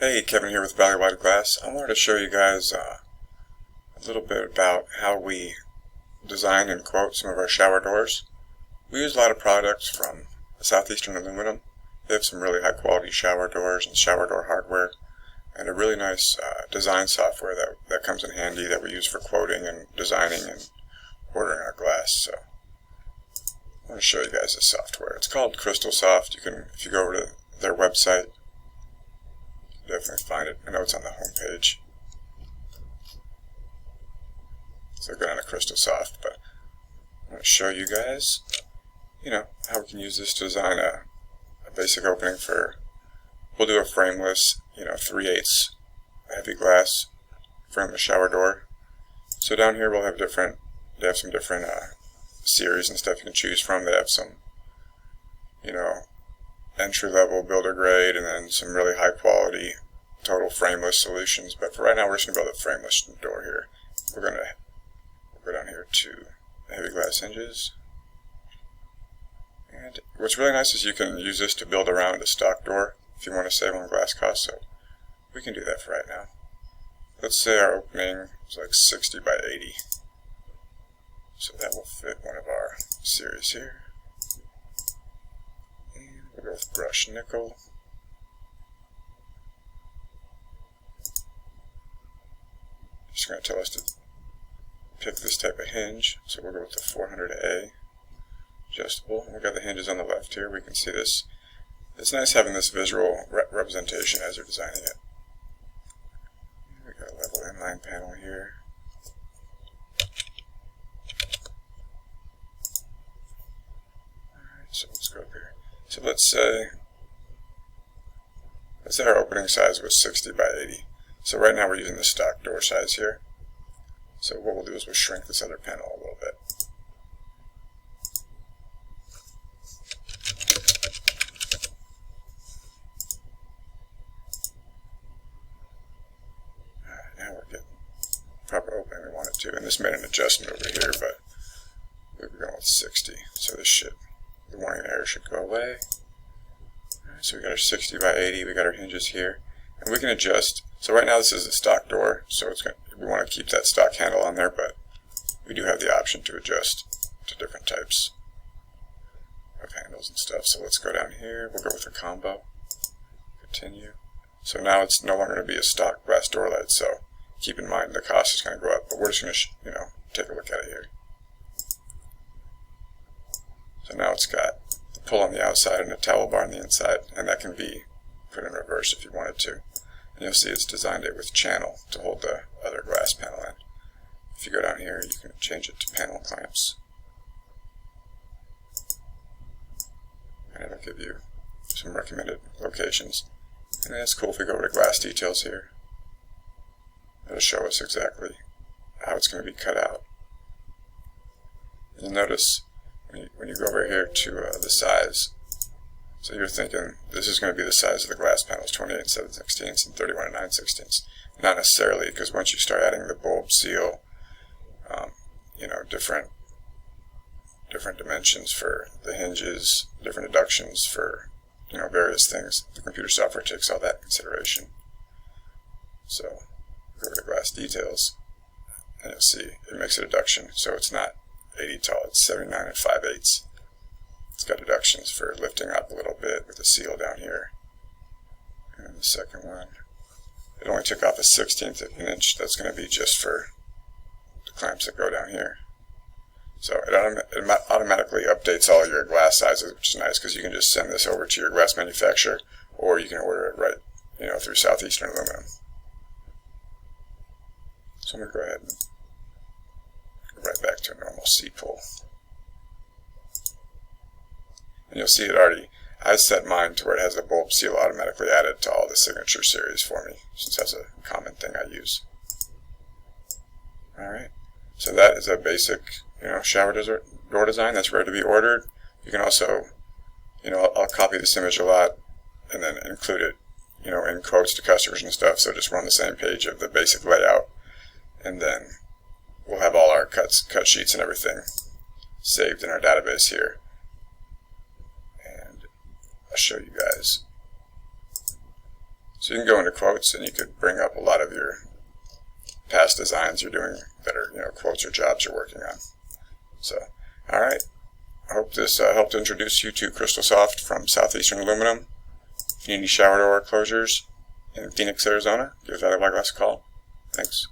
Hey, Kevin here with Valley Wide Glass. I wanted to show you guys a little bit about how we design and quote some of our shower doors. We use a lot of products from Southeastern Aluminum. They have some really high quality shower doors and shower door hardware, and a really nice design software that comes in handy that we use for quoting and designing and ordering our glass. So I want to show you guys this software. It's called Crystal Soft. If you go over to their website, definitely find it. I know it's on the home page. So go down to Crystal Soft, but I want to show you guys, how we can use this to design a basic opening for, we'll do a frameless, 3/8 heavy glass frameless shower door. So down here they have some different series and stuff you can choose from. They have some, entry-level builder grade, and then some really high-quality total frameless solutions. But for right now, we're just going to build a frameless door here. We're going to go down here to heavy glass hinges. And what's really nice is you can use this to build around a stock door if you want to save on glass costs. So we can do that for right now. Let's say our opening is like 60 by 80. So that will fit one of our series here. We'll go with brushed nickel. Just going to tell us to pick this type of hinge, so we'll go with the 400A adjustable. We've got the hinges on the left here. We can see this. It's nice having this visual representation as you're designing it. We got a level inline panel here. Alright, so let's go up here. So let's say our opening size was 60 by 80. So right now we're using the stock door size here. So what we'll do is we'll shrink this other panel a little bit. Alright, now we're getting proper opening we want it to. And this made an adjustment over here, but we were going with 60. So the warning error should go away. Alright, so we got our 60 by 80, we got our hinges here. And we can adjust. So right now this is a stock door, so we want to keep that stock handle on there, but we do have the option to adjust to different types of handles and stuff. So let's go down here, we'll go with a combo, continue. So now it's no longer going to be a stock glass door light, so keep in mind the cost is going to go up, but we're just going to, take a look at it here. So now it's got the pull on the outside and a towel bar on the inside, and that can be put in reverse if you wanted to. And you'll see it's designed it with channel to hold the other glass panel in. If you go down here, you can change it to panel clamps. And it'll give you some recommended locations. And it's cool if we go over to glass details here. It'll show us exactly how it's going to be cut out. You'll notice when you go over here to the size, so you're thinking this is going to be the size of the glass panels, 28 7/16 and 31 9/16. Not necessarily, because once you start adding the bulb seal, different dimensions for the hinges, different deductions for various things, the computer software takes all that into consideration. So go over to glass details, and you'll see it makes a deduction, so it's not 80 tall, it's 79 5/8. It's got deductions for lifting up a little bit with the seal down here. And the second one, it only took off a 1/16 of an inch. That's going to be just for the clamps that go down here. So it automatically updates all your glass sizes, which is nice because you can just send this over to your glass manufacturer, or you can order it right, through Southeastern Aluminum. So I'm going to go ahead and go right back to a normal C-pull. And you'll see I set mine to where it has a bulb seal automatically added to all the signature series for me, since that's a common thing I use. Alright, so that is a basic, shower door design that's ready to be ordered. You can also, I'll copy this image a lot and then include it, in quotes to customers and stuff, so just run the same page of the basic layout, and then we'll have all our cut sheets and everything saved in our database here. I'll show you guys. So you can go into quotes and you could bring up a lot of your past designs you're doing that are, quotes or jobs you're working on. So, all right. I hope this helped introduce you to CrystalSoft from Southeastern Aluminum. If you need any shower door closures in Phoenix, Arizona, give Valley Glass a call. Thanks.